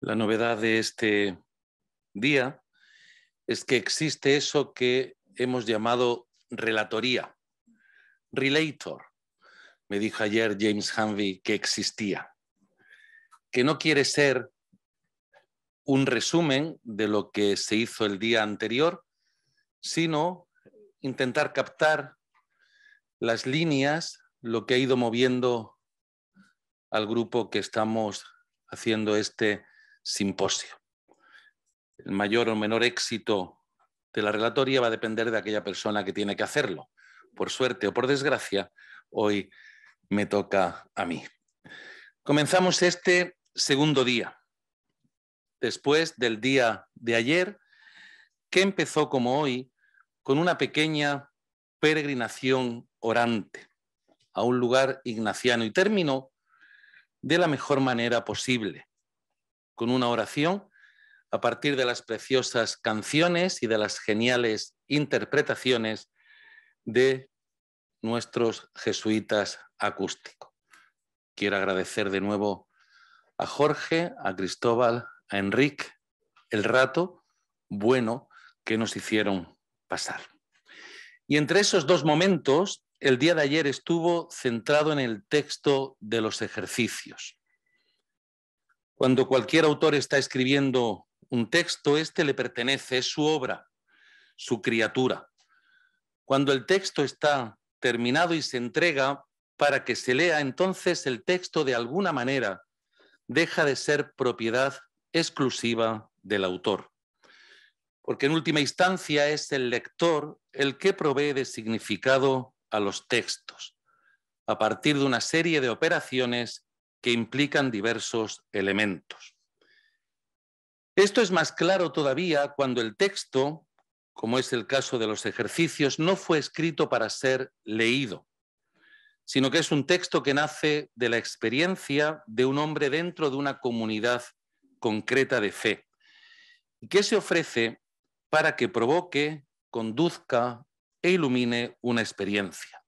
La novedad de este día es que existe eso que hemos llamado relatoría, relator. Me dijo ayer James Hanvey que existía, que no quiere ser un resumen de lo que se hizo el día anterior, sino intentar captar las líneas, lo que ha ido moviendo al grupo que estamos haciendo este simposio. El mayor o menor éxito de la relatoría va a depender de aquella persona que tiene que hacerlo. Por suerte o por desgracia, hoy me toca a mí. Comenzamos este segundo día, después del día de ayer, que empezó como hoy con una pequeña peregrinación orante a un lugar ignaciano y terminó de la mejor manera posible, con una oración a partir de las preciosas canciones y de las geniales interpretaciones de nuestros jesuitas acústicos. Quiero agradecer de nuevo a Jorge, a Cristóbal, a Enrique, el rato bueno que nos hicieron pasar. Y entre esos dos momentos, el día de ayer estuvo centrado en el texto de los ejercicios. Cuando cualquier autor está escribiendo un texto, este le pertenece, es su obra, su criatura. Cuando el texto está terminado y se entrega para que se lea, entonces el texto de alguna manera deja de ser propiedad exclusiva del autor. Porque en última instancia es el lector el que provee de significado a los textos, a partir de una serie de operaciones que implican diversos elementos. Esto es más claro todavía cuando el texto, como es el caso de los ejercicios, no fue escrito para ser leído, sino que es un texto que nace de la experiencia de un hombre dentro de una comunidad concreta de fe y que se ofrece para que provoque, conduzca e ilumine una experiencia.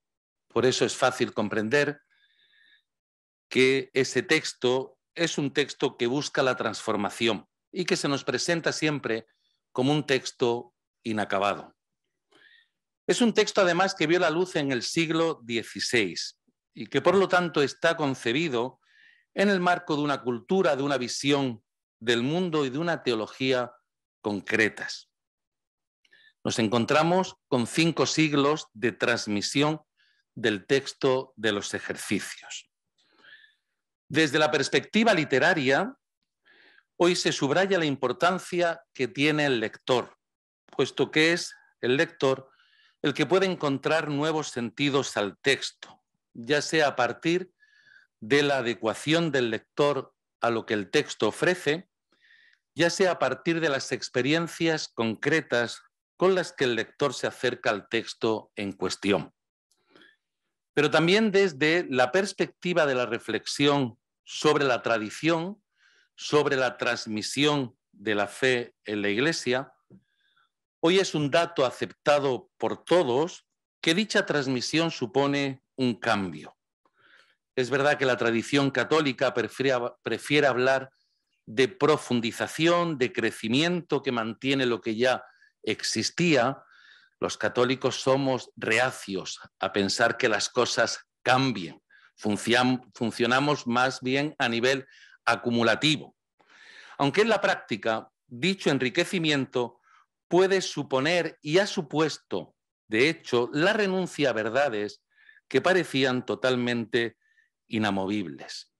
Por eso es fácil comprender que ese texto es un texto que busca la transformación y que se nos presenta siempre como un texto inacabado. Es un texto además que vio la luz en el siglo XVI y que por lo tanto está concebido en el marco de una cultura, de una visión del mundo y de una teología concretas. Nos encontramos con 5 siglos de transmisión del texto de los ejercicios. Desde la perspectiva literaria, hoy se subraya la importancia que tiene el lector, puesto que es el lector el que puede encontrar nuevos sentidos al texto, ya sea a partir de la adecuación del lector a lo que el texto ofrece, ya sea a partir de las experiencias concretas con las que el lector se acerca al texto en cuestión. Pero también desde la perspectiva de la reflexión sobre la tradición, sobre la transmisión de la fe en la Iglesia, hoy es un dato aceptado por todos que dicha transmisión supone un cambio. Es verdad que la tradición católica prefiere hablar de profundización, de crecimiento que mantiene lo que ya existía. Los católicos somos reacios a pensar que las cosas cambien. Funcionamos más bien a nivel acumulativo. Aunque en la práctica, dicho enriquecimiento puede suponer y ha supuesto, de hecho, la renuncia a verdades que parecían totalmente inamovibles.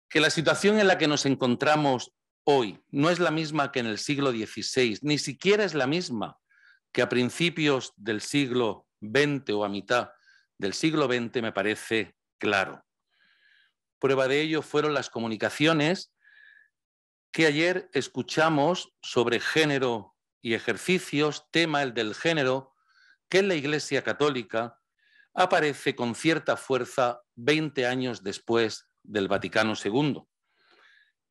Que la situación en la que nos encontramos hoy no es la misma que en el siglo XVI, ni siquiera es la misma que a principios del siglo XX o a mitad del siglo XX me parece claro. Prueba de ello fueron las comunicaciones que ayer escuchamos sobre género y ejercicios, tema el del género, que en la Iglesia Católica aparece con cierta fuerza 20 años después del Vaticano II.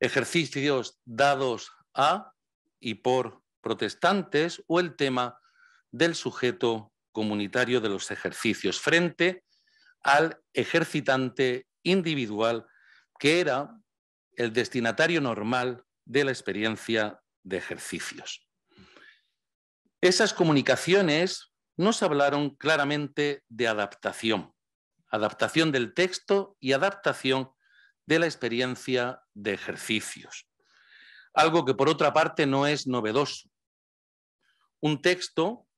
Ejercicios dados a y por protestantes o el tema del sujeto comunitario de los ejercicios frente al ejercitante individual que era el destinatario normal de la experiencia de ejercicios. Esas comunicaciones nos hablaron claramente de adaptación, adaptación del texto y adaptación de la experiencia de ejercicios. Algo que por otra parte no es novedoso. Un texto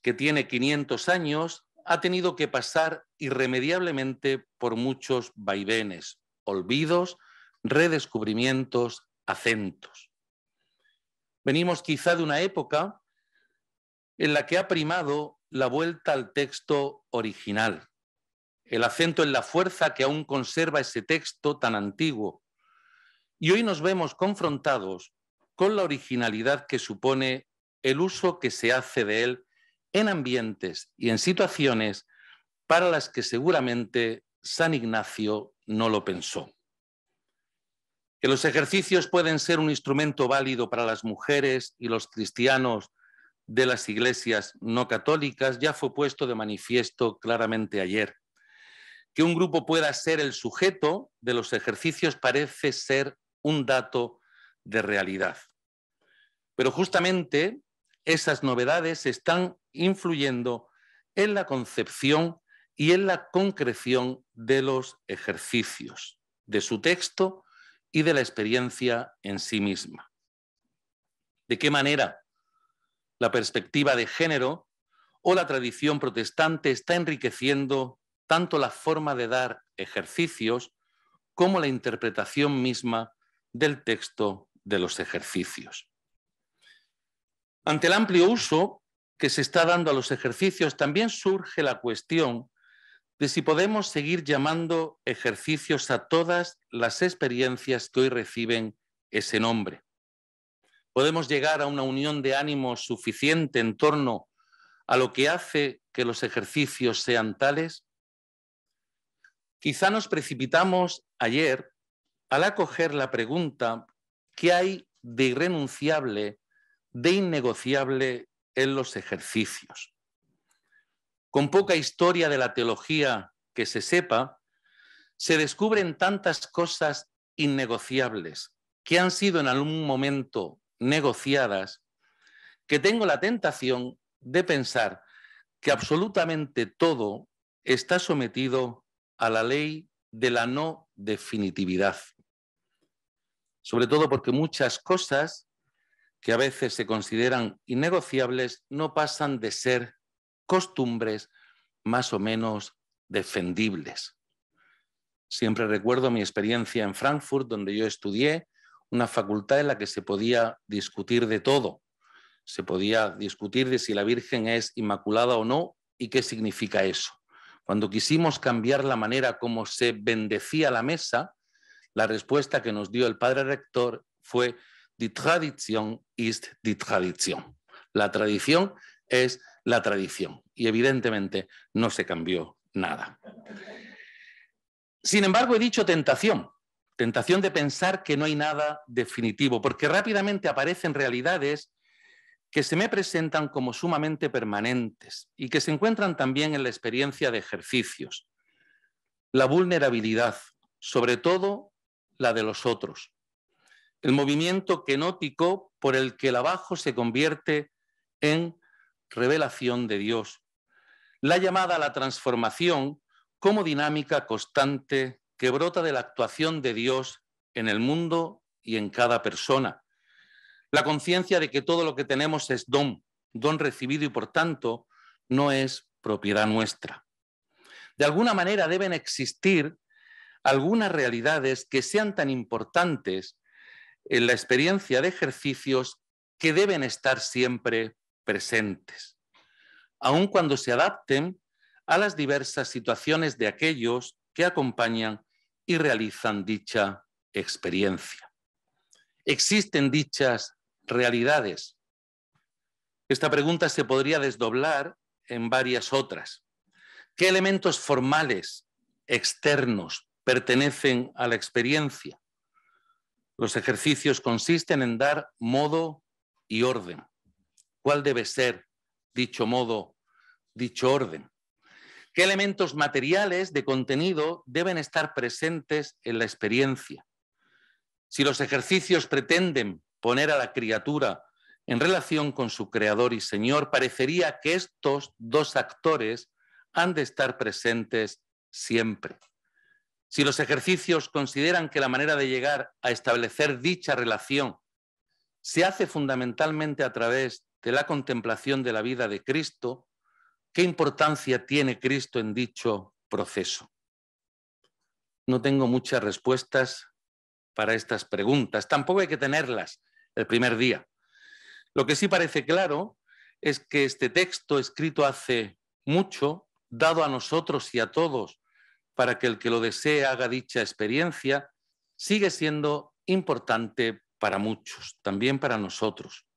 que tiene 500 años ha tenido que pasar irremediablemente por muchos vaivenes, olvidos, redescubrimientos, acentos. Venimos quizá de una época en la que ha primado la vuelta al texto original, el acento en la fuerza que aún conserva ese texto tan antiguo. Y hoy nos vemos confrontados con la originalidad que supone el uso que se hace de él en ambientes y en situaciones para las que seguramente San Ignacio no lo pensó. Que los ejercicios pueden ser un instrumento válido para las mujeres y los cristianos de las iglesias no católicas ya fue puesto de manifiesto claramente ayer. Que un grupo pueda ser el sujeto de los ejercicios parece ser un dato de realidad. Pero justamente esas novedades están influyendo en la concepción y en la concreción de los ejercicios, de su texto y de la experiencia en sí misma. ¿De qué manera la perspectiva de género o la tradición protestante está enriqueciendo tanto la forma de dar ejercicios como la interpretación misma del texto de los ejercicios? Ante el amplio uso que se está dando a los ejercicios, también surge la cuestión de si podemos seguir llamando ejercicios a todas las experiencias que hoy reciben ese nombre. ¿Podemos llegar a una unión de ánimos suficiente en torno a lo que hace que los ejercicios sean tales? Quizá nos precipitamos ayer al acoger la pregunta ¿qué hay de irrenunciable, de innegociable en los ejercicios? Con poca historia de la teología que se sepa, se descubren tantas cosas innegociables que han sido en algún momento negociadas, que tengo la tentación de pensar que absolutamente todo está sometido a la ley de la no definitividad. Sobre todo porque muchas cosas que a veces se consideran innegociables no pasan de ser costumbres más o menos defendibles. Siempre recuerdo mi experiencia en Frankfurt, donde yo estudié, una facultad en la que se podía discutir de todo. Se podía discutir de si la Virgen es inmaculada o no y qué significa eso. Cuando quisimos cambiar la manera como se bendecía la mesa, la respuesta que nos dio el padre rector fue Die Tradition ist die Tradition. La tradición es la tradición y evidentemente no se cambió nada. Sin embargo, he dicho tentación de pensar que no hay nada definitivo, porque rápidamente aparecen realidades que se me presentan como sumamente permanentes y que se encuentran también en la experiencia de ejercicios. La vulnerabilidad, sobre todo la de los otros. El movimiento kenótico por el que el abajo se convierte en revelación de Dios. La llamada a la transformación como dinámica constante que brota de la actuación de Dios en el mundo y en cada persona. La conciencia de que todo lo que tenemos es don recibido y por tanto no es propiedad nuestra. De alguna manera deben existir algunas realidades que sean tan importantes en la experiencia de ejercicios que deben estar siempre presentes, aun cuando se adapten a las diversas situaciones de aquellos que acompañan y realizan dicha experiencia. ¿Existen dichas realidades? Esta pregunta se podría desdoblar en varias otras. ¿Qué elementos formales, externos, pertenecen a la experiencia? Los ejercicios consisten en dar modo y orden. ¿Cuál debe ser dicho modo, dicho orden? ¿Qué elementos materiales de contenido deben estar presentes en la experiencia? Si los ejercicios pretenden poner a la criatura en relación con su Creador y Señor, parecería que estos dos actores han de estar presentes siempre. Si los ejercicios consideran que la manera de llegar a establecer dicha relación se hace fundamentalmente a través de la contemplación de la vida de Cristo, ¿qué importancia tiene Cristo en dicho proceso? No tengo muchas respuestas para estas preguntas. Tampoco hay que tenerlas el primer día. Lo que sí parece claro es que este texto, escrito hace mucho, dado a nosotros y a todos para que el que lo desee haga dicha experiencia, sigue siendo importante para muchos, también para nosotros.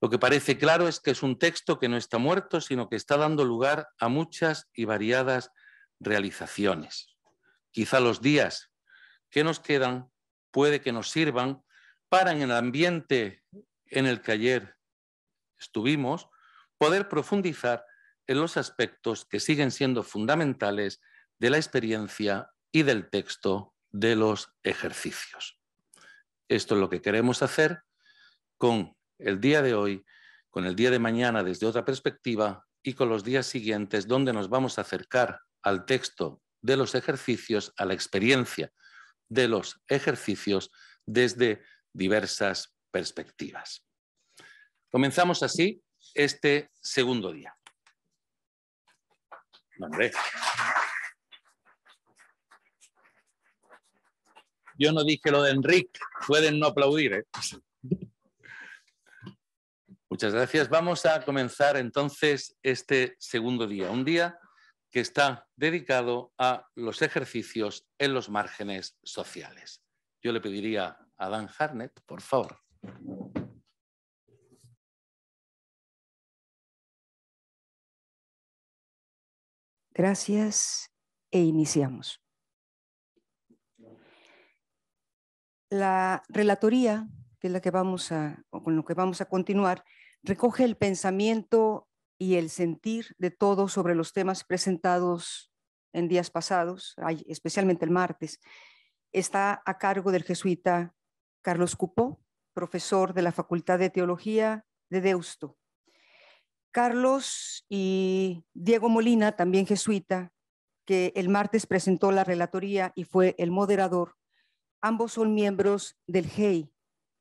Lo que parece claro es que es un texto que no está muerto, sino que está dando lugar a muchas y variadas realizaciones. Quizá los días que nos quedan puede que nos sirvan para, en el ambiente en el que ayer estuvimos, poder profundizar en los aspectos que siguen siendo fundamentales de la experiencia y del texto de los ejercicios. Esto es lo que queremos hacer con el día de hoy, con el día de mañana desde otra perspectiva y con los días siguientes donde nos vamos a acercar al texto de los ejercicios, a la experiencia de los ejercicios desde diversas perspectivas. Comenzamos así este segundo día. Hombre. Yo no dije lo de Enrique, pueden no aplaudir, ¿eh? Muchas gracias. Vamos a comenzar entonces este segundo día, un día que está dedicado a los ejercicios en los márgenes sociales. Yo le pediría a Dan Harnett, por favor. Gracias e iniciamos. La relatoría, que es la que con lo que vamos a continuar, recoge el pensamiento y el sentir de todos sobre los temas presentados en días pasados, especialmente el martes. Está a cargo del jesuita Carlos Cupó, profesor de la Facultad de Teología de Deusto. Carlos y Diego Molina, también jesuita, que el martes presentó la relatoría y fue el moderador. Ambos son miembros del GEI,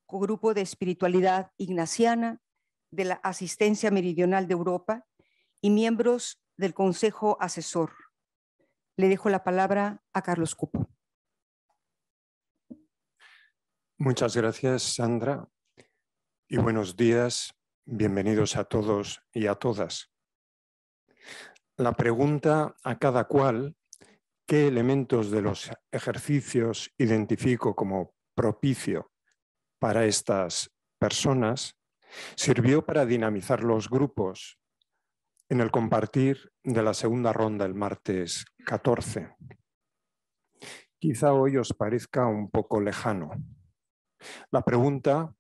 Grupo de Espiritualidad Ignaciana de la Asistencia Meridional de Europa, y miembros del Consejo Asesor. Le dejo la palabra a Carlos Cupó. Muchas gracias, Sandra, y buenos días. Bienvenidos a todos y a todas. La pregunta a cada cual: ¿qué elementos de los ejercicios identifico como propicio para estas personas?, sirvió para dinamizar los grupos en el compartir de la segunda ronda el martes 14. Quizá hoy os parezca un poco lejano. La pregunta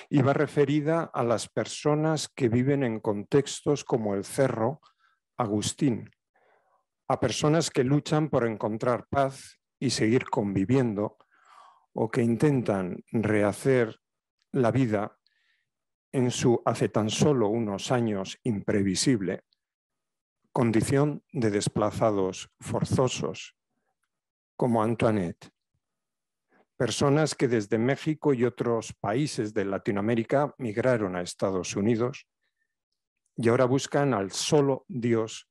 iba referida a las personas que viven en contextos como el Cerro Agustín, a personas que luchan por encontrar paz y seguir conviviendo, o que intentan rehacer la vida en su hace tan solo unos años imprevisible condición de desplazados forzosos, como Antoinette. Personas que desde México y otros países de Latinoamérica migraron a Estados Unidos y ahora buscan al solo Dios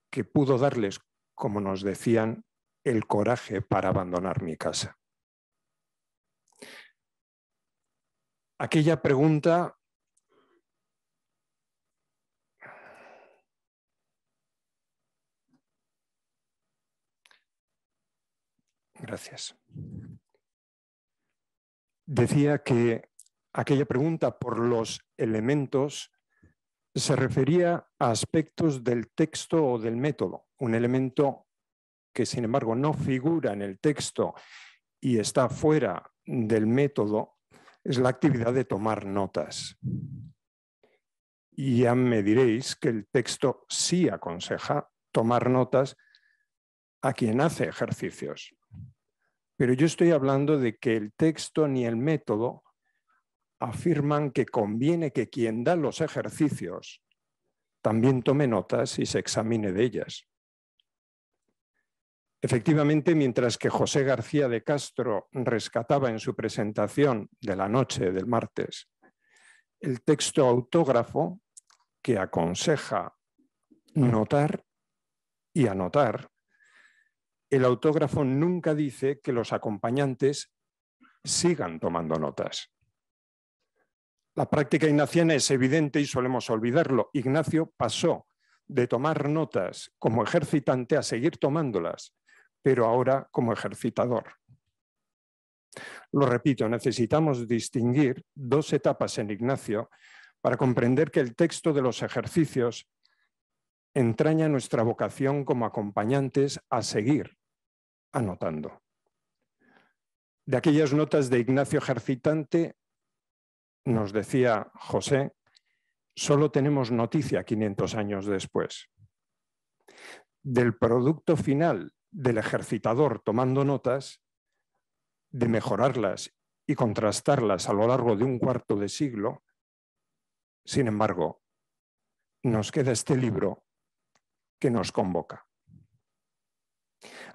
que pudo darles, como nos decían, el coraje para abandonar mi casa. Aquella pregunta Gracias. Decía que aquella pregunta por los elementos se refería a aspectos del texto o del método, un elemento que sin embargo no figura en el texto y está fuera del método, es la actividad de tomar notas. Y ya me diréis que el texto sí aconseja tomar notas a quien hace ejercicios. Pero yo estoy hablando de que el texto ni el método afirman que conviene que quien da los ejercicios también tome notas y se examine de ellas. Efectivamente, mientras que José García de Castro rescataba en su presentación de la noche del martes el texto autógrafo que aconseja notar y anotar, el autógrafo nunca dice que los acompañantes sigan tomando notas. La práctica ignaciana es evidente y solemos olvidarlo. Ignacio pasó de tomar notas como ejercitante a seguir tomándolas, pero ahora como ejercitador. Lo repito, necesitamos distinguir dos etapas en Ignacio para comprender que el texto de los ejercicios entraña nuestra vocación como acompañantes a seguir anotando. De aquellas notas de Ignacio ejercitante, nos decía José, solo tenemos noticia 500 años después. Del producto final del ejercitador tomando notas, de mejorarlas y contrastarlas a lo largo de un cuarto de siglo, sin embargo, nos queda este libro que nos convoca.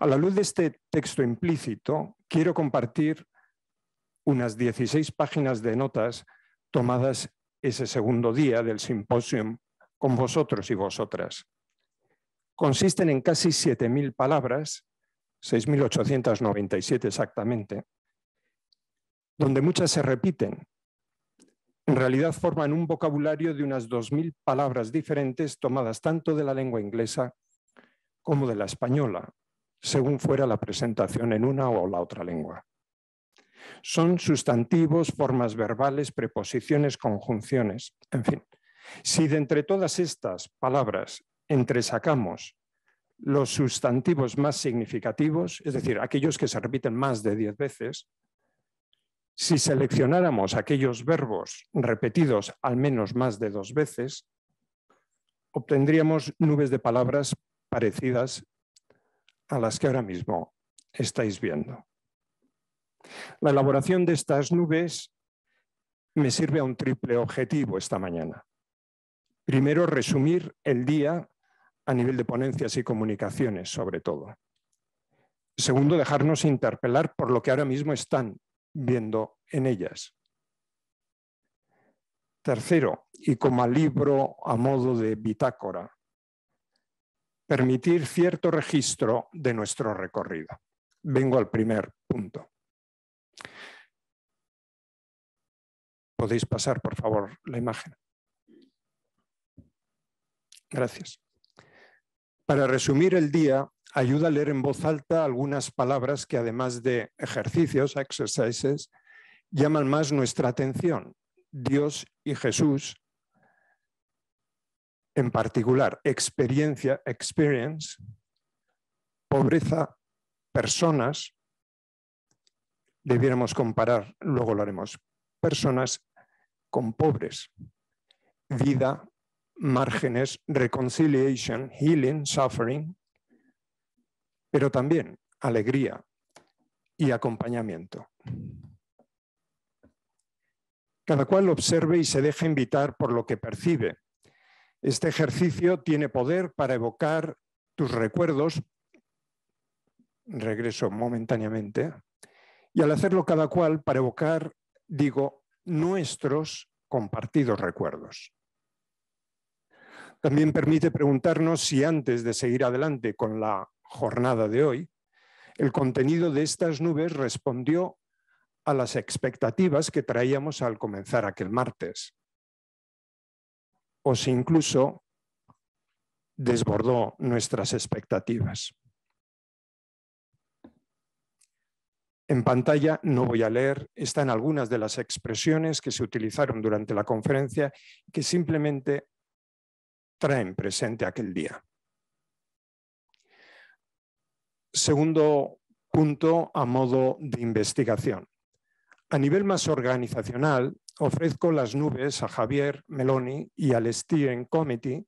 A la luz de este texto implícito, quiero compartir unas 16 páginas de notas tomadas ese segundo día del simposium con vosotros y vosotras. Consisten en casi 7.000 palabras, 6.897 exactamente, donde muchas se repiten. En realidad forman un vocabulario de unas 2.000 palabras diferentes tomadas tanto de la lengua inglesa como de la española, según fuera la presentación en una o la otra lengua. Son sustantivos, formas verbales, preposiciones, conjunciones, en fin. Si de entre todas estas palabras entresacamos los sustantivos más significativos, es decir, aquellos que se repiten más de 10 veces, si seleccionáramos aquellos verbos repetidos al menos más de 2 veces, obtendríamos nubes de palabras parecidas a las que ahora mismo estáis viendo. La elaboración de estas nubes me sirve a un triple objetivo esta mañana. Primero, resumir el día a nivel de ponencias y comunicaciones, sobre todo. Segundo, dejarnos interpelar por lo que ahora mismo están viendo en ellas. Tercero, y como al libro a modo de bitácora, permitir cierto registro de nuestro recorrido. Vengo al primer punto. ¿Podéis pasar, por favor, la imagen? Gracias. Para resumir el día, ayuda a leer en voz alta algunas palabras que, además de ejercicios, exercises, llaman más nuestra atención. Dios y Jesús, en particular, experiencia, experience, pobreza, personas, debiéramos comparar, luego lo haremos, personas con pobres, vida, márgenes, reconciliation, healing, suffering, pero también alegría y acompañamiento. Cada cual observe y se deje invitar por lo que percibe. Este ejercicio tiene poder para evocar tus recuerdos, regreso momentáneamente, y al hacerlo cada cual para evocar, digo, nuestros compartidos recuerdos. También permite preguntarnos si antes de seguir adelante con la jornada de hoy, el contenido de estas nubes respondió a las expectativas que traíamos al comenzar aquel martes, o si incluso desbordó nuestras expectativas. En pantalla, no voy a leer, están algunas de las expresiones que se utilizaron durante la conferencia que simplemente traen presente aquel día. Segundo punto, a modo de investigación. A nivel más organizacional, ofrezco las nubes a Javier Meloni y al Steering Committee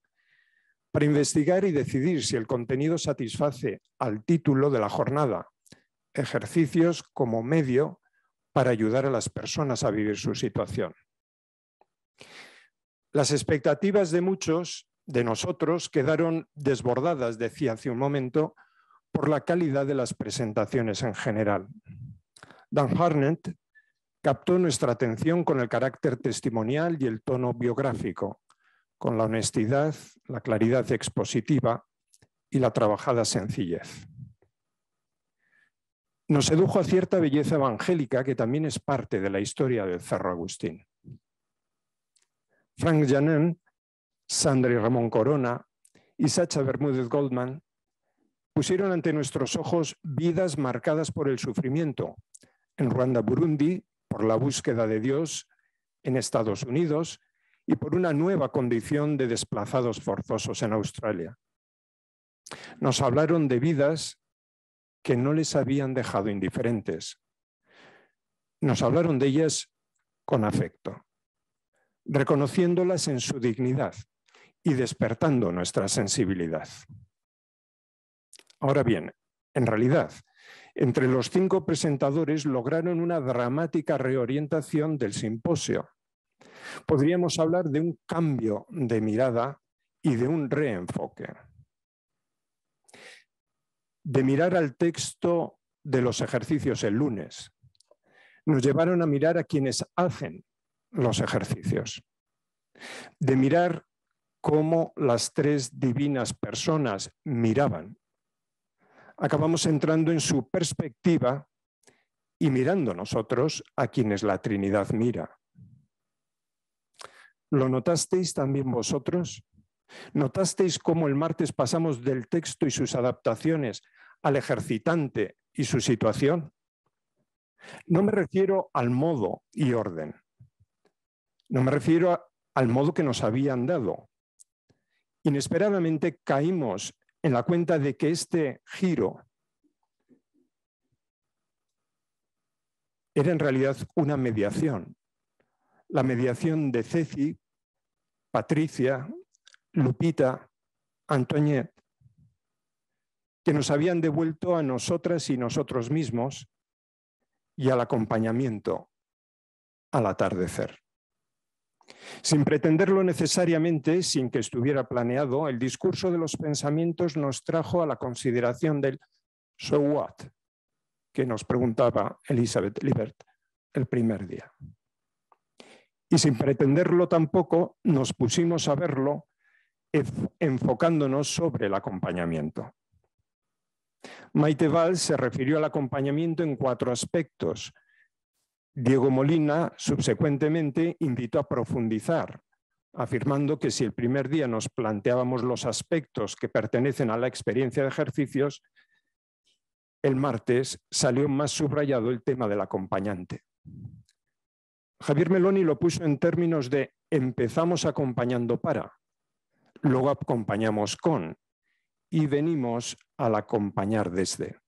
para investigar y decidir si el contenido satisface al título de la jornada, ejercicios como medio para ayudar a las personas a vivir su situación. Las expectativas de muchos de nosotros quedaron desbordadas, decía hace un momento, por la calidad de las presentaciones en general. Dan Harnett captó nuestra atención con el carácter testimonial y el tono biográfico, con la honestidad, la claridad expositiva y la trabajada sencillez. Nos sedujo a cierta belleza evangélica que también es parte de la historia del Cerro Agustín. Frank Janin, Sandra y Ramón Corona y Sacha Bermúdez Goldman pusieron ante nuestros ojos vidas marcadas por el sufrimiento, en Ruanda, Burundi, por la búsqueda de Dios en Estados Unidos y por una nueva condición de desplazados forzosos en Australia. Nos hablaron de vidas que no les habían dejado indiferentes. Nos hablaron de ellas con afecto, reconociéndolas en su dignidad y despertando nuestra sensibilidad. Ahora bien, en realidad, entre los 5 presentadores lograron una dramática reorientación del simposio. Podríamos hablar de un cambio de mirada y de un reenfoque. De mirar al texto de los ejercicios el lunes, nos llevaron a mirar a quienes hacen los ejercicios. De mirar cómo las 3 divinas personas miraban. Acabamos entrando en su perspectiva y mirando nosotros a quienes la Trinidad mira. ¿Lo notasteis también vosotros? ¿Notasteis cómo el martes pasamos del texto y sus adaptaciones al ejercitante y su situación? No me refiero al modo y orden. No me refiero al modo que nos habían dado. Inesperadamente caímos en la cuenta de que este giro era en realidad una mediación. La mediación de Ceci, Patricia, Lupita, Antoinette, que nos habían devuelto a nosotras y nosotros mismos y al acompañamiento al atardecer. Sin pretenderlo necesariamente, sin que estuviera planeado, el discurso de los pensamientos nos trajo a la consideración del "so what?", que nos preguntaba Elizabeth Libert el primer día. Y sin pretenderlo tampoco, nos pusimos a verlo enfocándonos sobre el acompañamiento. Maite Valls se refirió al acompañamiento en 4 aspectos. Diego Molina, subsecuentemente, invitó a profundizar, afirmando que si el primer día nos planteábamos los aspectos que pertenecen a la experiencia de ejercicios, el martes salió más subrayado el tema del acompañante. Javier Meloni lo puso en términos de empezamos acompañando para, luego acompañamos con y venimos al acompañar desde.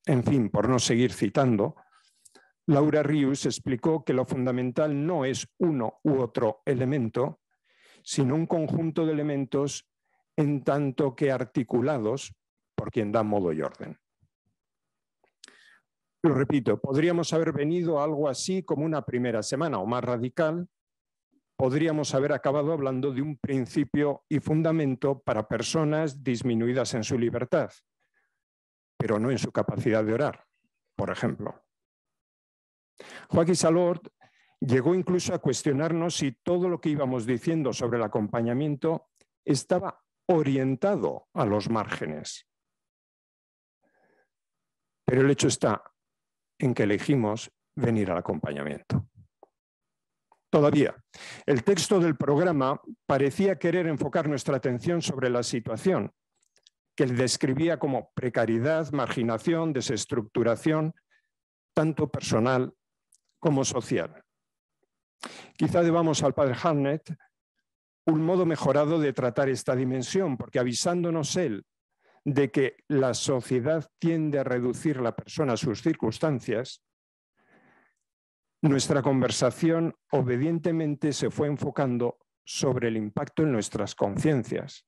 En fin, por no seguir citando, Laura Rius explicó que lo fundamental no es uno u otro elemento, sino un conjunto de elementos en tanto que articulados por quien da modo y orden. Lo repito, podríamos haber venido a algo así como una primera semana, o más radical, podríamos haber acabado hablando de un principio y fundamento para personas disminuidas en su libertad, pero no en su capacidad de orar, por ejemplo. Joaquín Salord llegó incluso a cuestionarnos si todo lo que íbamos diciendo sobre el acompañamiento estaba orientado a los márgenes. Pero el hecho está en que elegimos venir al acompañamiento. Todavía, el texto del programa parecía querer enfocar nuestra atención sobre la situación, que él describía como precariedad, marginación, desestructuración, tanto personal como social. Quizá debamos al padre Harnett un modo mejorado de tratar esta dimensión, porque avisándonos él de que la sociedad tiende a reducir la persona a sus circunstancias, nuestra conversación obedientemente se fue enfocando sobre el impacto en nuestras conciencias.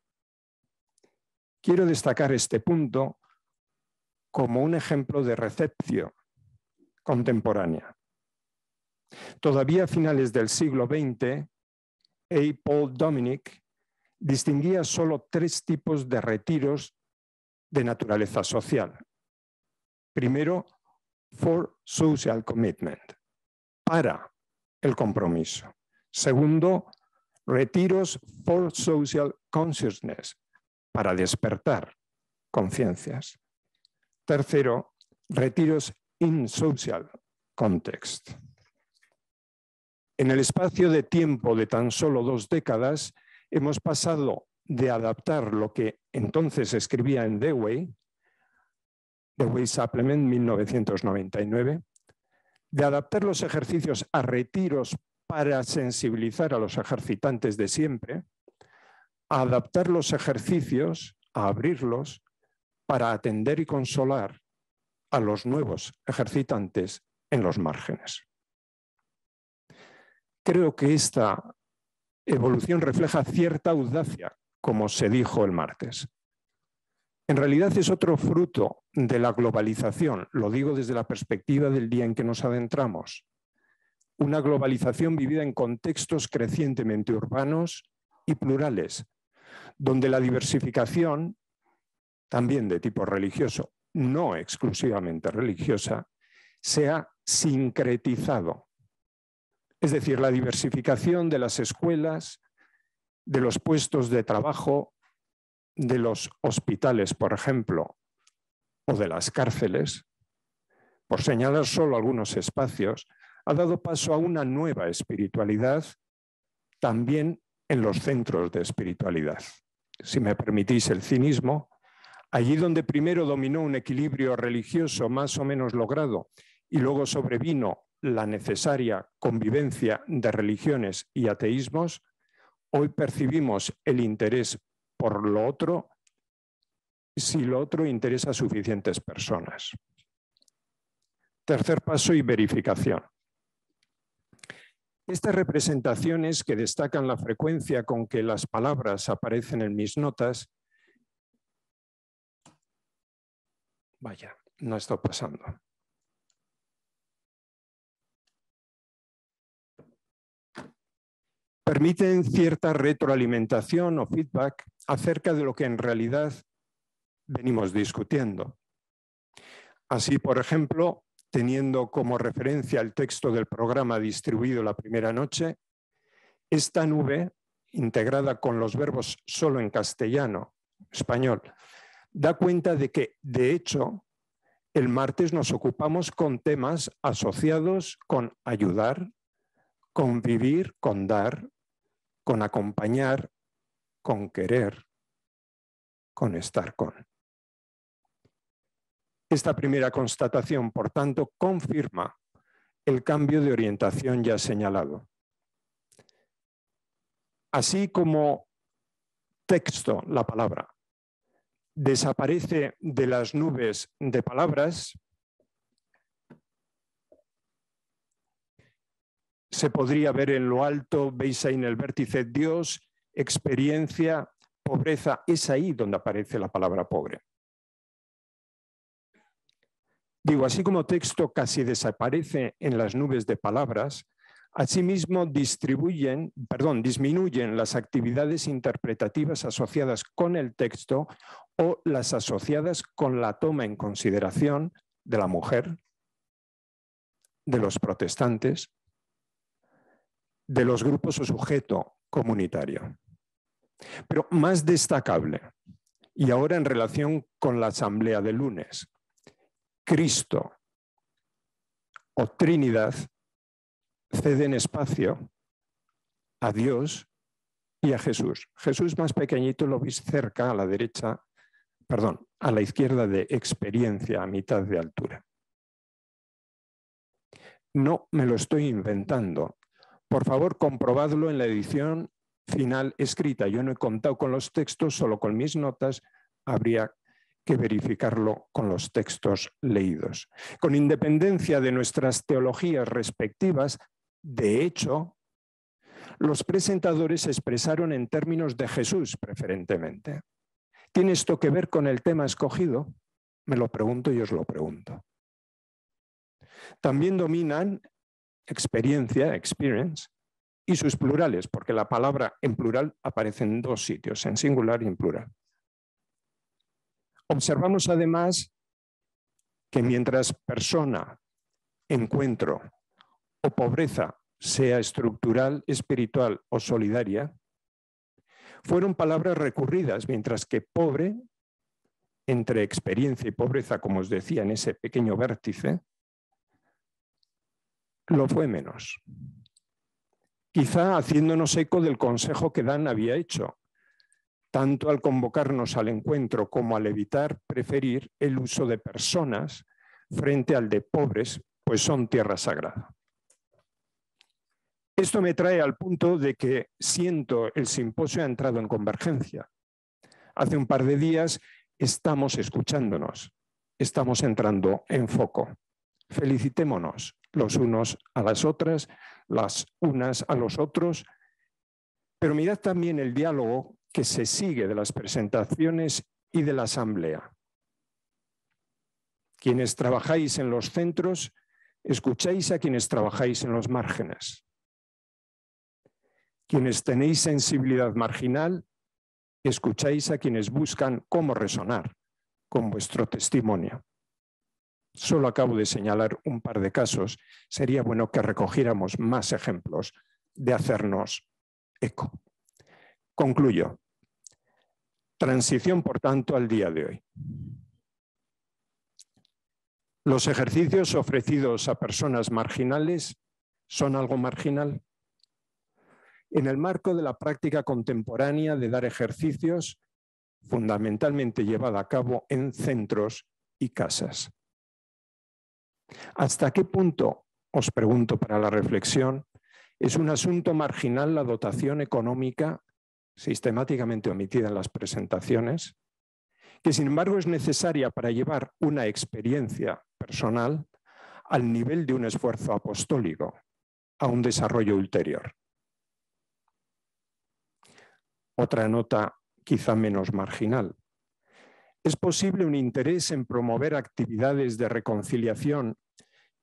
Quiero destacar este punto como un ejemplo de recepción contemporánea. Todavía a finales del siglo XX, A. Paul Dominic distinguía solo 3 tipos de retiros de naturaleza social. Primero, for social commitment, para el compromiso. Segundo, retiros for social consciousness, para despertar conciencias. Tercero, retiros in social context. En el espacio de tiempo de tan solo 2 décadas, hemos pasado de adaptar lo que entonces escribía en Dewey Supplement 1999, de adaptar los ejercicios a retiros para sensibilizar a los ejercitantes de siempre, a adaptar los ejercicios, a abrirlos, para atender y consolar a los nuevos ejercitantes en los márgenes. Creo que esta evolución refleja cierta audacia, como se dijo el martes. En realidad es otro fruto de la globalización, lo digo desde la perspectiva del día en que nos adentramos. Una globalización vivida en contextos crecientemente urbanos y plurales, donde la diversificación, también de tipo religioso, no exclusivamente religiosa, se ha sincretizado. Es decir, la diversificación de las escuelas, de los puestos de trabajo, de los hospitales, por ejemplo, o de las cárceles, por señalar solo algunos espacios, ha dado paso a una nueva espiritualidad también en los centros de espiritualidad. Si me permitís el cinismo, allí donde primero dominó un equilibrio religioso más o menos logrado y luego sobrevino la necesaria convivencia de religiones y ateísmos, hoy percibimos el interés por lo otro si lo otro interesa a suficientes personas. Tercer paso y verificación. Estas representaciones que destacan la frecuencia con que las palabras aparecen en mis notas, vaya, no está pasando. Permiten cierta retroalimentación o feedback acerca de lo que en realidad venimos discutiendo. Así, por ejemplo, teniendo como referencia el texto del programa distribuido la primera noche, esta nube, integrada con los verbos solo en castellano, español, da cuenta de que, de hecho, el martes nos ocupamos con temas asociados con ayudar, con vivir, con dar, con acompañar, con querer, con estar con. Esta primera constatación, por tanto, confirma el cambio de orientación ya señalado. Así como texto, la palabra, desaparece de las nubes de palabras, se podría ver en lo alto, veis ahí en el vértice Dios, experiencia, pobreza, es ahí donde aparece la palabra pobre. Digo, así como texto casi desaparece en las nubes de palabras, asimismo disminuyen las actividades interpretativas asociadas con el texto o las asociadas con la toma en consideración de la mujer, de los protestantes, de los grupos o sujeto comunitario. Pero más destacable, y ahora en relación con la asamblea del lunes, Cristo o Trinidad ceden espacio a Dios y a Jesús. Jesús más pequeñito lo veis cerca, a la derecha, perdón, a la izquierda de experiencia, a mitad de altura. No me lo estoy inventando. Por favor, comprobadlo en la edición final escrita. Yo no he contado con los textos, solo con mis notas. Habría que verificarlo con los textos leídos. Con independencia de nuestras teologías respectivas, de hecho, los presentadores se expresaron en términos de Jesús preferentemente. ¿Tiene esto que ver con el tema escogido? Me lo pregunto y os lo pregunto. También dominan experiencia, experience, y sus plurales, porque la palabra en plural aparece en dos sitios, en singular y en plural. Observamos además que mientras persona, encuentro o pobreza sea estructural, espiritual o solidaria, fueron palabras recurridas, mientras que pobre, entre experiencia y pobreza, como os decía, en ese pequeño vértice, lo fue menos. Quizá haciéndonos eco del consejo que Dan había hecho, tanto al convocarnos al encuentro como al evitar preferir el uso de personas frente al de pobres, pues son tierra sagrada. Esto me trae al punto de que siento el simposio ha entrado en convergencia. Hace un par de días estamos escuchándonos, estamos entrando en foco. Felicitémonos los unos a las otras, las unas a los otros, pero mirad también el diálogo que se sigue de las presentaciones y de la asamblea. Quienes trabajáis en los centros, escucháis a quienes trabajáis en los márgenes. Quienes tenéis sensibilidad marginal, escucháis a quienes buscan cómo resonar con vuestro testimonio. Solo acabo de señalar un par de casos. Sería bueno que recogiéramos más ejemplos de hacernos eco. Concluyo. Transición, por tanto, al día de hoy. ¿Los ejercicios ofrecidos a personas marginales son algo marginal? En el marco de la práctica contemporánea de dar ejercicios, fundamentalmente llevada a cabo en centros y casas. ¿Hasta qué punto, os pregunto para la reflexión, es un asunto marginal la dotación económica sistemáticamente omitida en las presentaciones, que sin embargo es necesaria para llevar una experiencia personal al nivel de un esfuerzo apostólico, a un desarrollo ulterior? Otra nota quizá menos marginal. ¿Es posible un interés en promover actividades de reconciliación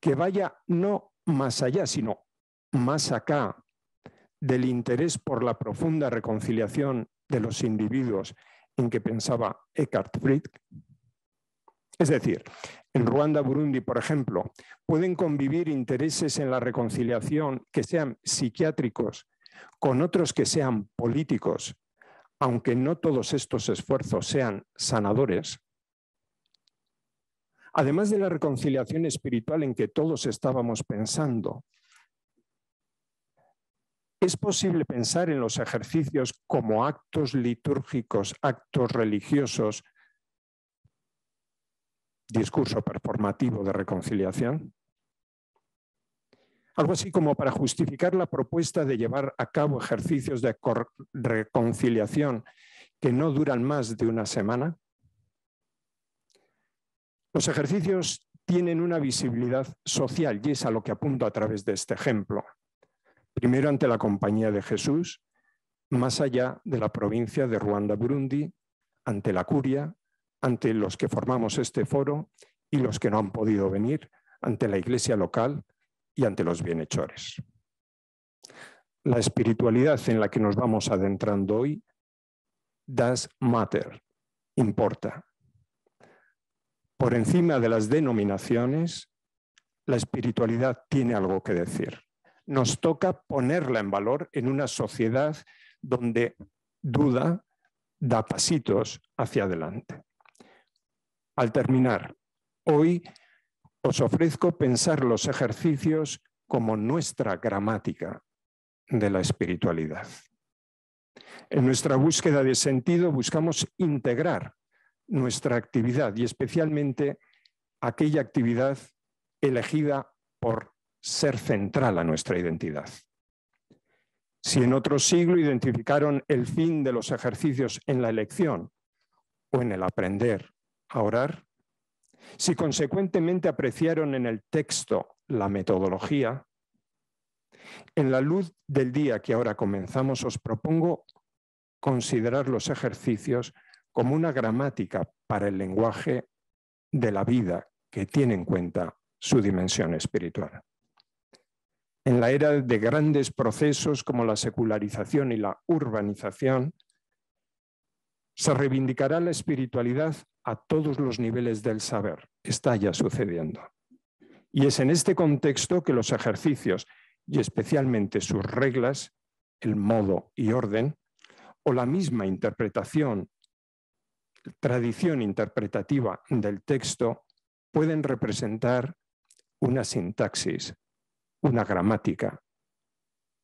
que vaya no más allá, sino más acá del interés por la profunda reconciliación de los individuos en que pensaba Eckhart Fried? Es decir, en Ruanda, Burundi, por ejemplo, pueden convivir intereses en la reconciliación que sean psiquiátricos con otros que sean políticos, aunque no todos estos esfuerzos sean sanadores. Además de la reconciliación espiritual en que todos estábamos pensando, ¿es posible pensar en los ejercicios como actos litúrgicos, actos religiosos, discurso performativo de reconciliación? Algo así como para justificar la propuesta de llevar a cabo ejercicios de reconciliación que no duran más de una semana. Los ejercicios tienen una visibilidad social y es a lo que apunto a través de este ejemplo. Primero ante la Compañía de Jesús, más allá de la provincia de Ruanda-Burundi, ante la curia, ante los que formamos este foro y los que no han podido venir, ante la iglesia local y ante los bienhechores. La espiritualidad en la que nos vamos adentrando hoy, does matter, importa. Por encima de las denominaciones, la espiritualidad tiene algo que decir. Nos toca ponerla en valor en una sociedad donde duda da pasitos hacia adelante. Al terminar, hoy os ofrezco pensar los ejercicios como nuestra gramática de la espiritualidad. En nuestra búsqueda de sentido buscamos integrar nuestra actividad y especialmente aquella actividad elegida por ser central a nuestra identidad. Si en otro siglo identificaron el fin de los ejercicios en la elección o en el aprender a orar, si consecuentemente apreciaron en el texto la metodología, en la luz del día que ahora comenzamos os propongo considerar los ejercicios como una gramática para el lenguaje de la vida que tiene en cuenta su dimensión espiritual. En la era de grandes procesos como la secularización y la urbanización, se reivindicará la espiritualidad a todos los niveles del saber. Está ya sucediendo. Y es en este contexto que los ejercicios, y especialmente sus reglas, el modo y orden, o la misma interpretación, tradición interpretativa del texto, pueden representar una sintaxis, una gramática,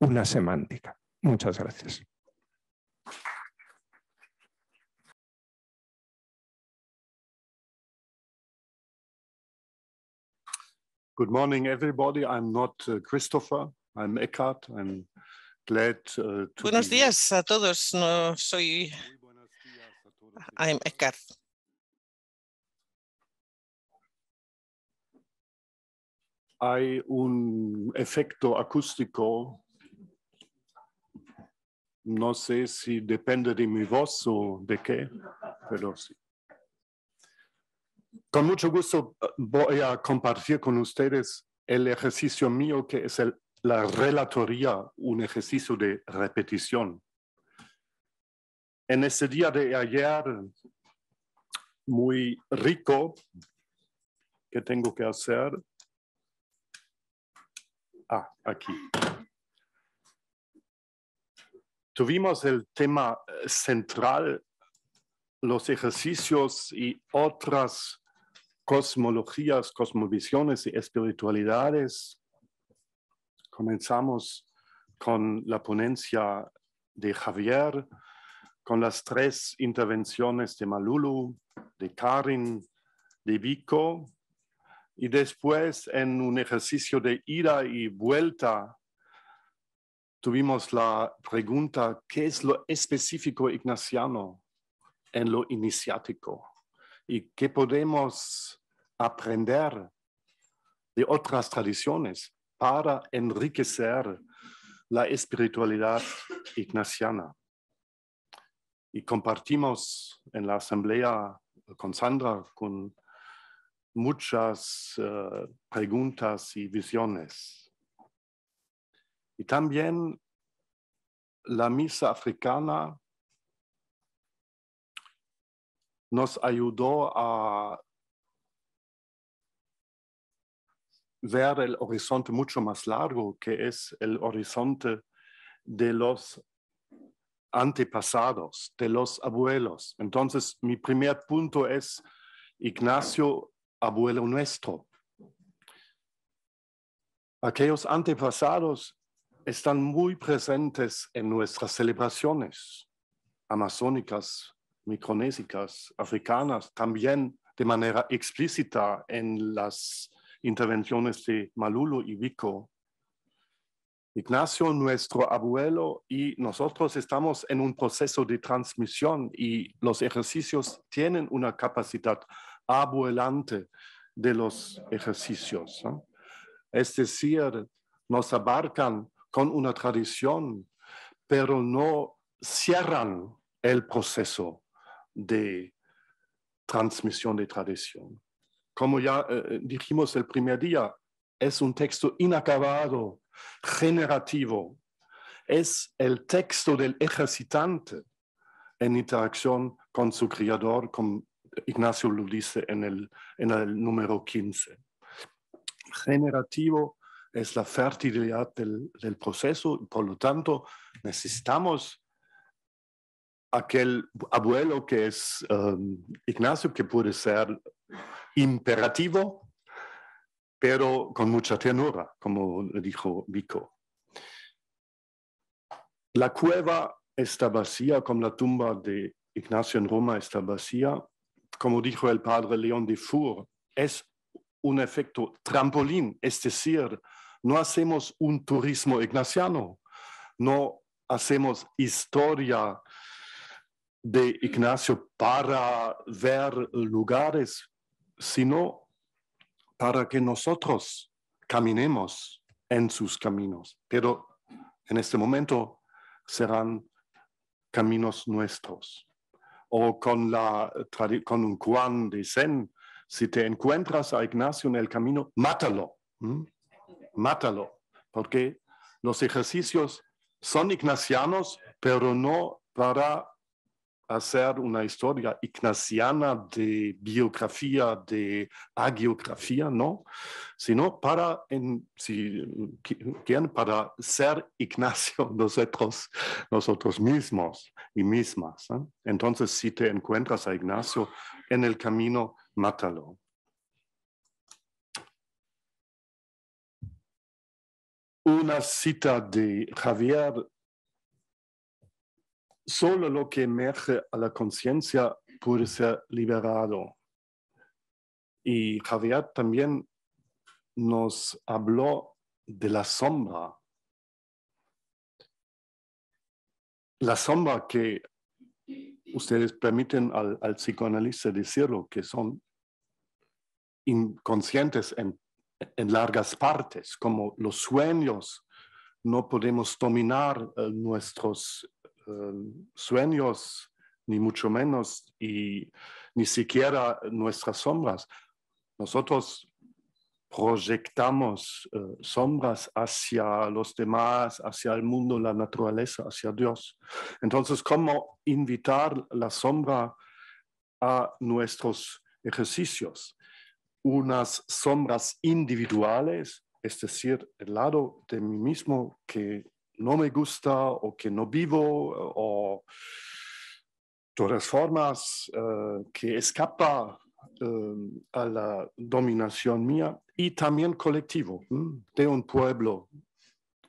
una semántica. Muchas gracias. Good morning, everybody. I'm not Christopher. I'm Eckhart. I'm glad to Buenos be días a todos. No soy. Muy buenos días a todos y I'm todas. Eckhart. Hay un efecto acústico. No sé si depende de mi voz o de qué, pero sí. Con mucho gusto voy a compartir con ustedes el ejercicio mío que es la relatoría, un ejercicio de repetición. En este día de ayer, muy rico, ¿qué tengo que hacer? Aquí. Tuvimos el tema central, los ejercicios y otras cosmologías, cosmovisiones y espiritualidades. Comenzamos con la ponencia de Javier, con las 3 intervenciones de Malulu, de Karin, de Vico, y después en un ejercicio de ida y vuelta tuvimos la pregunta, ¿qué es lo específico ignaciano en lo iniciático? ¿Y qué podemos aprender de otras tradiciones para enriquecer la espiritualidad ignaciana? Y compartimos en la asamblea con Sandra con muchas preguntas y visiones. Y también la misa africana nos ayudó a ver el horizonte mucho más largo, que es el horizonte de los antepasados, de los abuelos. Entonces, mi primer punto es Ignacio, abuelo nuestro. Aquellos antepasados están muy presentes en nuestras celebraciones amazónicas, micronésicas, africanas, también de manera explícita en las intervenciones de Malulu y Vico. Ignacio, nuestro abuelo, y nosotros estamos en un proceso de transmisión y los ejercicios tienen una capacidad abuelante de los ejercicios, ¿no? Es decir, nos abarcan con una tradición, pero no cierran el proceso de transmisión de tradición. Como ya dijimos el primer día, es un texto inacabado, generativo. Es el texto del ejercitante en interacción con su creador, como Ignacio lo dice en el número 15. Generativo es la fertilidad del proceso, por lo tanto necesitamos aquel abuelo que es Ignacio, que puede ser imperativo, pero con mucha ternura, como dijo Vico. La cueva está vacía, como la tumba de Ignacio en Roma está vacía. Como dijo el padre León de Four, es un efecto trampolín, es decir, no hacemos un turismo ignaciano, no hacemos historia de Ignacio para ver lugares, sino para que nosotros caminemos en sus caminos. Pero en este momento serán caminos nuestros. O con un Kuan de Zen Si te encuentras a Ignacio en el camino, mátalo. Mátalo, porque los ejercicios son ignacianos, pero no para hacer una historia ignaciana de biografía, de hagiografía, no, sino para, si quieren, para ser Ignacio nosotros mismos y mismas. ¿Eh? Entonces, si te encuentras a Ignacio en el camino, mátalo. Una cita de Javier: solo lo que emerge a la conciencia puede ser liberado. Y Javier también nos habló de la sombra. La sombra que ustedes permiten al psicoanalista decirlo, que son inconscientes en largas partes, como los sueños. No podemos dominar nuestros sueños, ni mucho menos, y ni siquiera nuestras sombras. Nosotros proyectamos sombras hacia los demás, hacia el mundo, la naturaleza, hacia Dios. Entonces, ¿cómo invitar la sombra a nuestros ejercicios? Unas sombras individuales, es decir, el lado de mí mismo que no me gusta o que no vivo, o de todas formas que escapa a la dominación mía, y también colectivo, de un pueblo,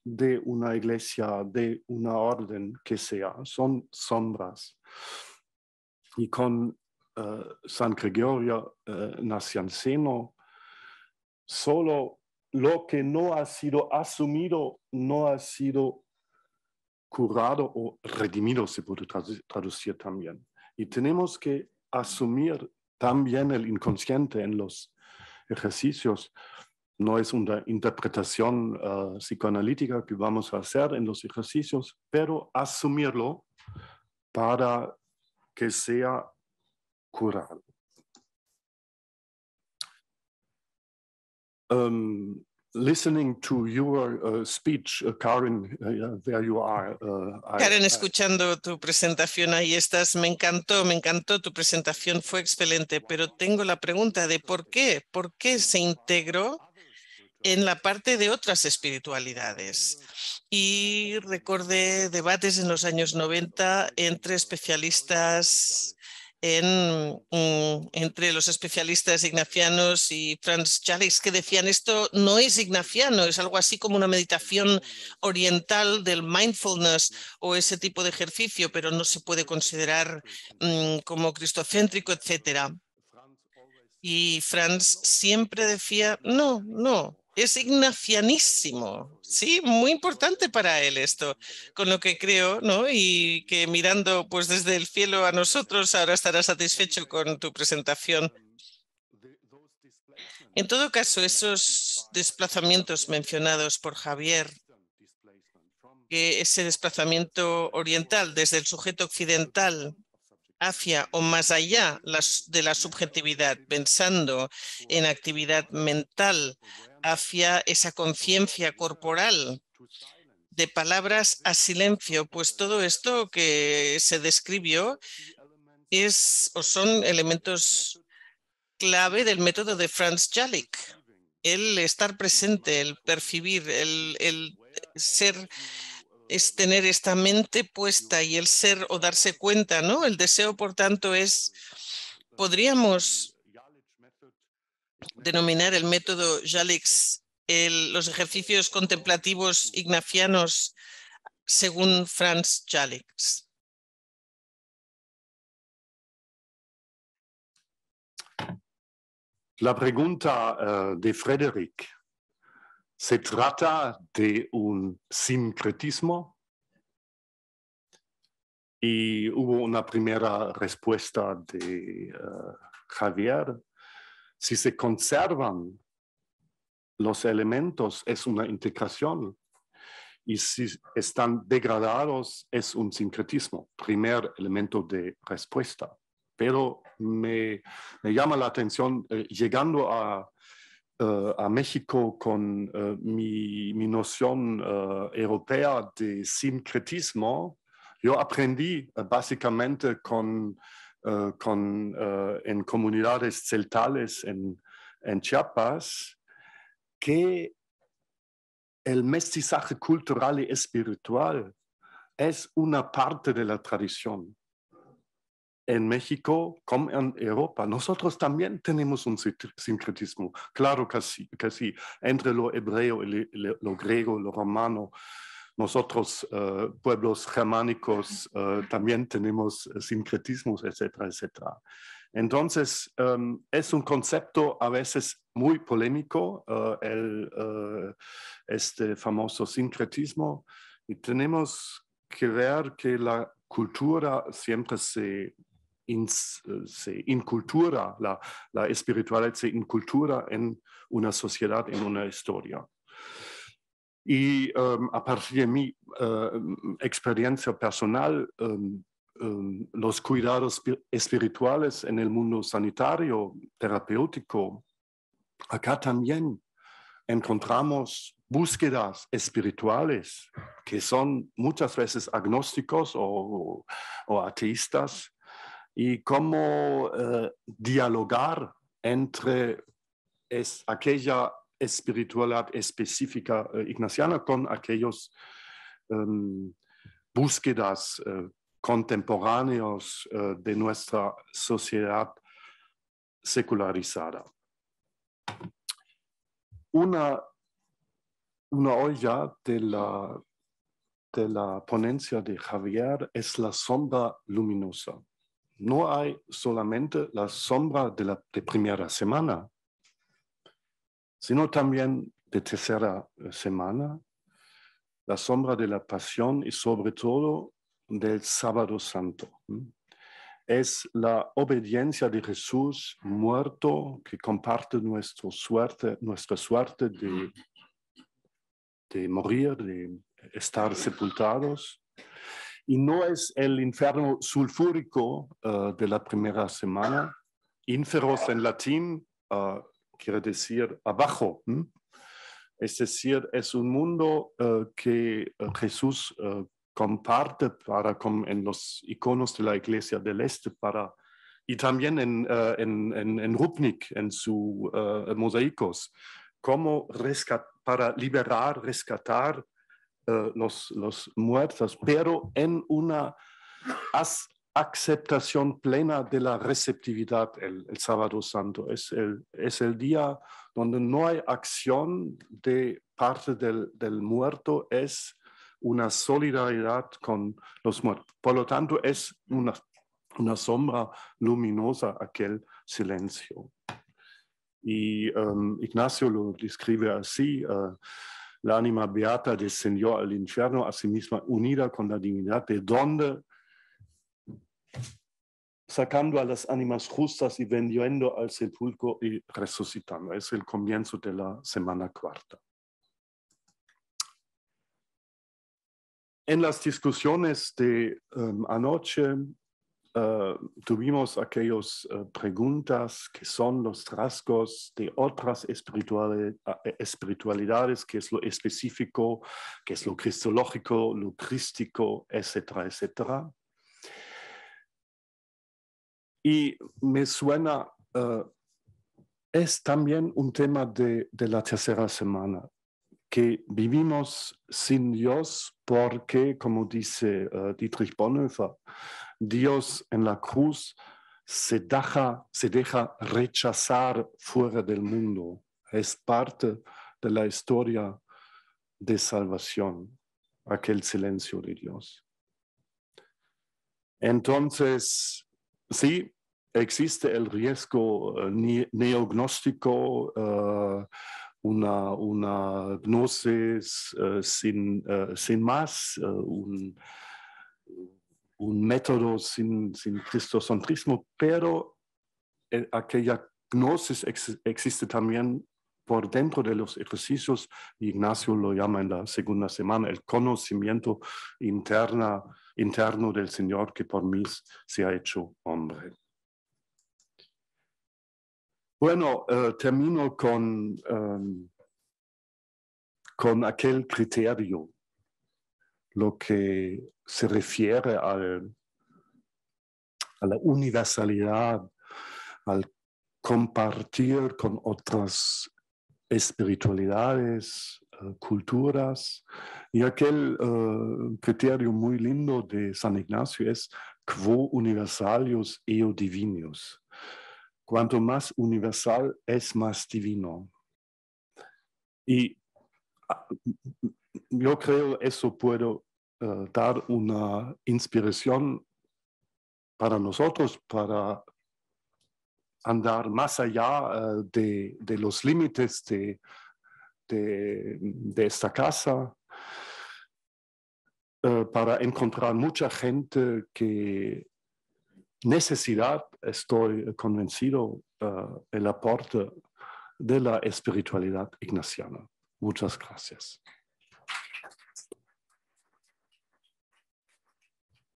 de una iglesia, de una orden que sea. Son sombras. Y con San Gregorio Nacianceno, solo lo que no ha sido asumido no ha sido curado o redimido, se puede traducir también. Y tenemos que asumir también el inconsciente en los ejercicios. No es una interpretación psicoanalítica que vamos a hacer en los ejercicios, pero asumirlo para que sea curado. Listening to your speech, Karen, there you are. Karen, escuchando tu presentación, ahí estás, me encantó tu presentación, fue excelente, pero tengo la pregunta de ¿por qué se integró en la parte de otras espiritualidades? Y recordé debates en los años 90 entre especialistas entre los especialistas ignacianos y Franz Jalisch, que decían esto no es ignaciano, es algo así como una meditación oriental del mindfulness o ese tipo de ejercicio, pero no se puede considerar como cristocéntrico, etcétera. Y Franz siempre decía, no, es ignacianísimo, sí, muy importante para él esto, con lo que creo, ¿no? Y que mirando pues desde el cielo a nosotros, ahora estará satisfecho con tu presentación. En todo caso, esos desplazamientos mencionados por Javier, que ese desplazamiento oriental desde el sujeto occidental hacia o más allá de la subjetividad, pensando en actividad mental, hacia esa conciencia corporal, de palabras a silencio, pues todo esto que se describió son elementos clave del método de Franz Jalisch. El estar presente, el percibir, el ser, es tener esta mente puesta, y el ser o darse cuenta, ¿no? El deseo, por tanto, podríamos denominar el método Jalisch los ejercicios contemplativos ignacianos según Franz Jalisch. La pregunta de Frederick: ¿se trata de un sincretismo? Y hubo una primera respuesta de Javier: si se conservan los elementos, es una integración. Y si están degradados, es un sincretismo. Primer elemento de respuesta. pero me llama la atención, llegando a México con mi noción europea de sincretismo, yo aprendí básicamente en comunidades celtales en Chiapas que el mestizaje cultural y espiritual es una parte de la tradición. En México, como en Europa, nosotros también tenemos un sincretismo. Claro que sí, entre lo hebreo y lo griego, lo romano. Nosotros, pueblos germánicos, también tenemos sincretismos, etcétera, etcétera. Entonces, es un concepto a veces muy polémico, este famoso sincretismo, y tenemos que ver que la cultura siempre se incultura, la espiritualidad se incultura en una sociedad, en una historia. Y a partir de mi experiencia personal, los cuidados espirituales en el mundo sanitario, terapéutico, acá también encontramos búsquedas espirituales que son muchas veces agnósticos o ateístas, y cómo dialogar entre aquella espiritualidad específica ignaciana con aquellos búsquedas contemporáneos de nuestra sociedad secularizada. Una olla de la ponencia de Javier es la sombra luminosa. No hay solamente la sombra de primera semana, sino también de tercera semana, la sombra de la pasión y sobre todo del sábado santo. Es la obediencia de Jesús muerto que comparte nuestra suerte de morir, de estar sepultados. Y no es el infierno sulfúrico de la primera semana. Inferos en latín quiere decir abajo. Es decir, es un mundo que Jesús comparte en los iconos de la Iglesia del Este y también en Rupnik, en sus mosaicos, para liberar, rescatar los muertos, pero en una aceptación plena de la receptividad el sábado santo. Es el día donde no hay acción de parte del muerto, es una solidaridad con los muertos. Por lo tanto, es una sombra luminosa aquel silencio. Y Ignacio lo describe así: la ánima beata descendió al infierno, a sí misma unida con la divinidad, de donde, sacando a las ánimas justas y vendiendo al sepulcro y resucitando. Es el comienzo de la semana cuarta. En las discusiones de anoche tuvimos aquellas preguntas que son los rasgos de otras espiritualidades, qué es lo específico, qué es lo cristológico, lo crístico, etcétera, etcétera. Y me suena, es también un tema de la tercera semana, que vivimos sin Dios porque, como dice Dietrich Bonhoeffer, Dios en la cruz se deja rechazar fuera del mundo. Es parte de la historia de salvación, aquel silencio de Dios. Entonces, sí, existe el riesgo neognóstico, una gnosis sin más, un método sin cristocentrismo, pero aquella gnosis existe también por dentro de los ejercicios. Ignacio lo llama en la segunda semana el conocimiento interno del Señor que por mí se ha hecho hombre. Bueno, termino con aquel criterio, lo que se refiere a la universalidad, al compartir con otras espiritualidades, culturas, y aquel criterio muy lindo de San Ignacio es quo universalius eo divinius. Cuanto más universal es más divino. Y yo creo eso puede dar una inspiración para nosotros, para andar más allá de los límites de esta casa, para encontrar mucha gente que necesidad, estoy convencido, el aporte de la espiritualidad ignaciana. Muchas gracias.